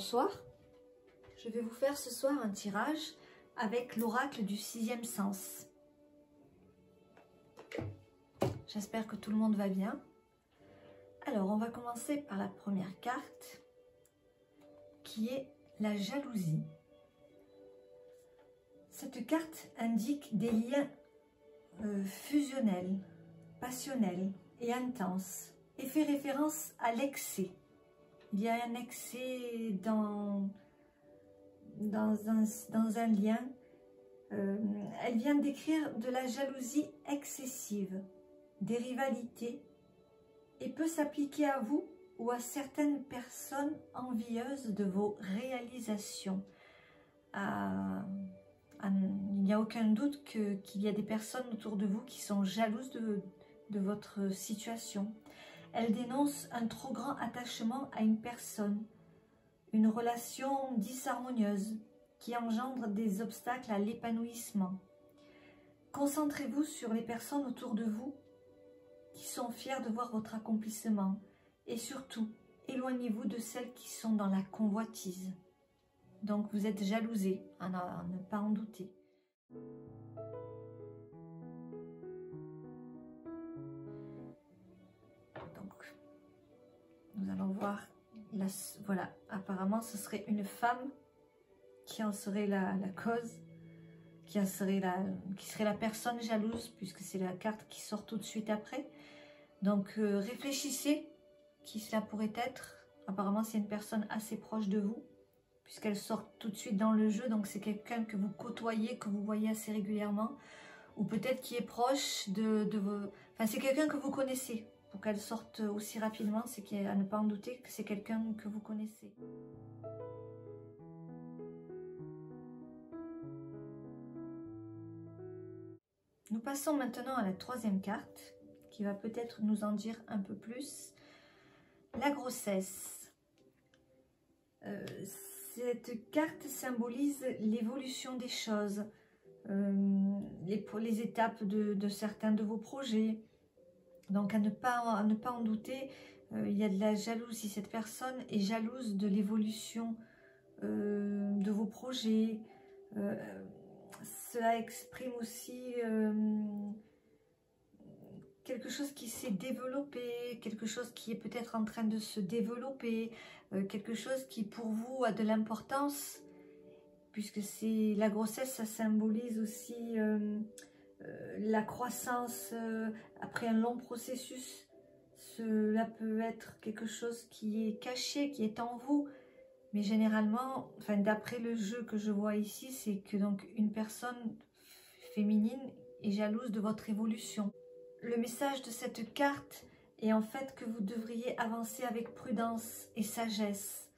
Bonsoir, je vais vous faire ce soir un tirage avec l'oracle du sixième sens. J'espère que tout le monde va bien. Alors, on va commencer par la première carte qui est la jalousie. Cette carte indique des liens fusionnels, passionnels et intenses et fait référence à l'excès. Il y a un excès dans un lien. Elle vient décrire de la jalousie excessive, des rivalités, et peut s'appliquer à vous ou à certaines personnes envieuses de vos réalisations. Il n'y a aucun doute qu'il y a des personnes autour de vous qui sont jalouses de votre situation. Elle dénonce un trop grand attachement à une personne, une relation disharmonieuse qui engendre des obstacles à l'épanouissement. Concentrez-vous sur les personnes autour de vous qui sont fiers de voir votre accomplissement et surtout, éloignez-vous de celles qui sont dans la convoitise. Donc vous êtes jalousé, à ne pas en douter. Donc, nous allons voir, voilà, apparemment ce serait une femme qui en serait la cause, qui serait la personne jalouse, puisque c'est la carte qui sort tout de suite après. Donc réfléchissez qui cela pourrait être. Apparemment c'est une personne assez proche de vous, puisqu'elle sort tout de suite dans le jeu. Donc c'est quelqu'un que vous côtoyez, que vous voyez assez régulièrement, ou peut-être qui est proche de vos... Enfin c'est quelqu'un que vous connaissez. Pour qu'elle sorte aussi rapidement, c'est à ne pas en douter que c'est quelqu'un que vous connaissez. Nous passons maintenant à la troisième carte, qui va peut-être nous en dire un peu plus. La grossesse. Cette carte symbolise l'évolution des choses, les étapes de certains de vos projets. Donc à ne pas en douter, il y a de la jalousie. Cette personne est jalouse de l'évolution de vos projets. Cela exprime aussi quelque chose qui s'est développé, quelque chose qui est peut-être en train de se développer, quelque chose qui pour vous a de l'importance, puisque c'est la grossesse, ça symbolise aussi la croissance après un long processus. Cela peut être quelque chose qui est caché, qui est en vous, mais généralement, enfin, d'après le jeu que je vois ici, c'est que donc une personne féminine est jalouse de votre évolution. Le message de cette carte est en fait que vous devriez avancer avec prudence et sagesse.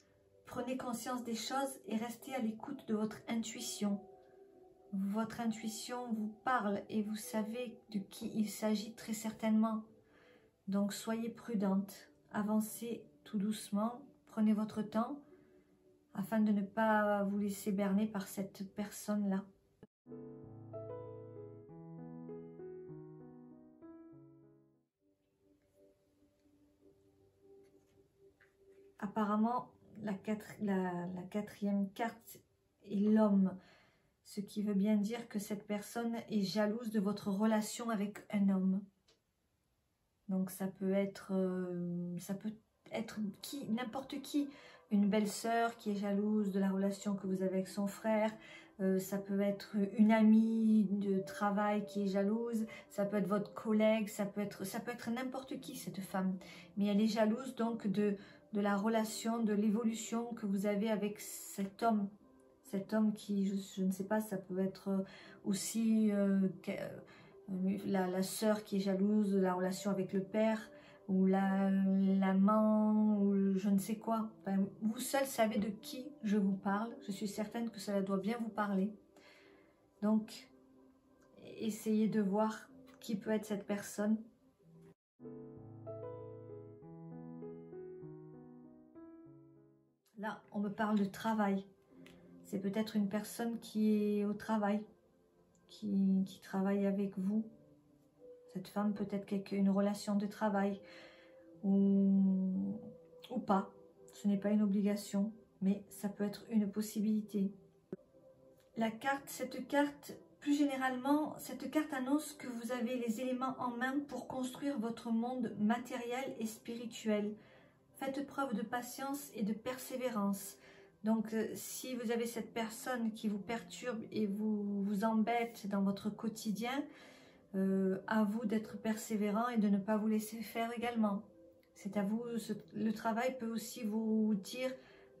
Prenez conscience des choses et restez à l'écoute de votre intuition. Votre intuition vous parle et vous savez de qui il s'agit très certainement. Donc soyez prudente, avancez tout doucement, prenez votre temps afin de ne pas vous laisser berner par cette personne-là. Apparemment, la quatrième carte est l'homme, ce qui veut bien dire que cette personne est jalouse de votre relation avec un homme. Donc ça peut être n'importe qui, une belle-sœur qui est jalouse de la relation que vous avez avec son frère, ça peut être une amie de travail qui est jalouse, ça peut être votre collègue, ça peut être n'importe qui cette femme, mais elle est jalouse donc de la relation, de l'évolution que vous avez avec cet homme qui, je ne sais pas, ça peut être aussi la sœur qui est jalouse de la relation avec le père, ou l'amant, ou je ne sais quoi. Enfin, vous seul savez de qui je vous parle. Je suis certaine que cela doit bien vous parler. Donc, essayez de voir qui peut être cette personne. Là, on me parle de travail. C'est peut-être une personne qui est au travail, qui travaille avec vous. Cette femme peut-être une relation de travail ou pas. Ce n'est pas une obligation, mais ça peut être une possibilité. Cette carte, plus généralement, cette carte annonce que vous avez les éléments en main pour construire votre monde matériel et spirituel. Faites preuve de patience et de persévérance. Donc, si vous avez cette personne qui vous perturbe et vous embête dans votre quotidien, à vous d'être persévérant et de ne pas vous laisser faire également. C'est à vous, le travail peut aussi vous dire,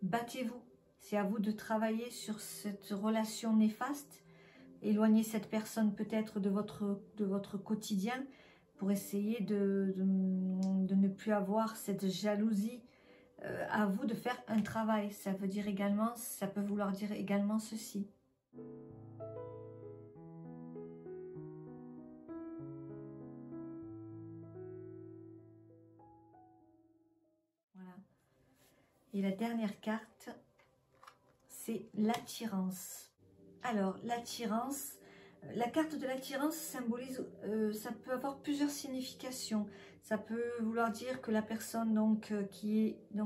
battez-vous. C'est à vous de travailler sur cette relation néfaste, éloigner cette personne peut-être de votre quotidien pour essayer de ne plus avoir cette jalousie. À vous de faire un travail. Ça veut dire également, ça peut vouloir dire également ceci. Voilà. Et la dernière carte, c'est l'attirance. Alors, l'attirance, la carte de l'attirance symbolise, ça peut avoir plusieurs significations. Ça peut vouloir dire que la personne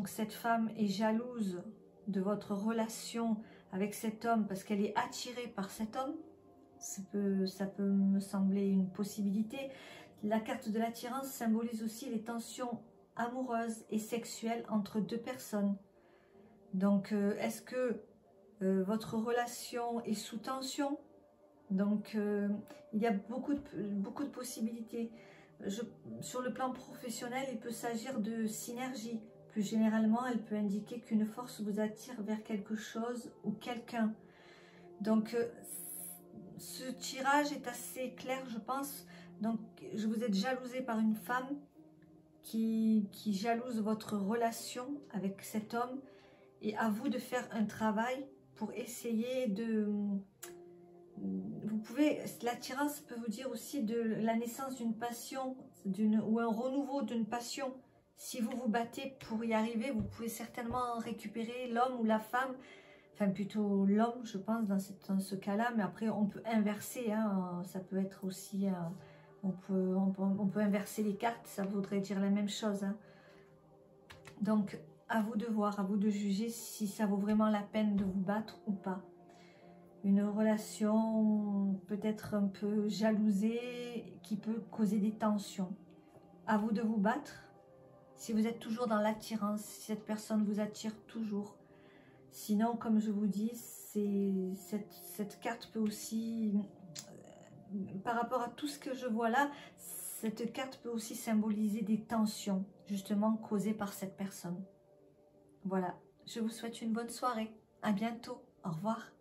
cette femme est jalouse de votre relation avec cet homme parce qu'elle est attirée par cet homme. Ça peut me sembler une possibilité. La carte de l'attirance symbolise aussi les tensions amoureuses et sexuelles entre deux personnes. Donc, est-ce que votre relation est sous tension? Donc, il y a beaucoup de possibilités. Sur le plan professionnel, il peut s'agir de synergie. Plus généralement, elle peut indiquer qu'une force vous attire vers quelque chose ou quelqu'un. Donc, ce tirage est assez clair, je pense. Donc, vous êtes jalousé par une femme qui jalouse votre relation avec cet homme. Et à vous de faire un travail pour essayer de... L'attirance peut vous dire aussi de la naissance d'une passion ou un renouveau d'une passion. Si vous vous battez pour y arriver, vous pouvez certainement récupérer l'homme ou la femme, enfin plutôt l'homme je pense dans ce cas-là, mais après on peut inverser, hein, ça peut être aussi, on peut inverser les cartes, ça voudrait dire la même chose. Hein. Donc à vous de voir, à vous de juger si ça vaut vraiment la peine de vous battre ou pas. Une relation peut-être un peu jalousée qui peut causer des tensions. À vous de vous battre. Si vous êtes toujours dans l'attirance, si cette personne vous attire toujours. Sinon, comme je vous dis, cette carte peut aussi, par rapport à tout ce que je vois là, cette carte peut aussi symboliser des tensions, justement causées par cette personne. Voilà, je vous souhaite une bonne soirée. À bientôt. Au revoir.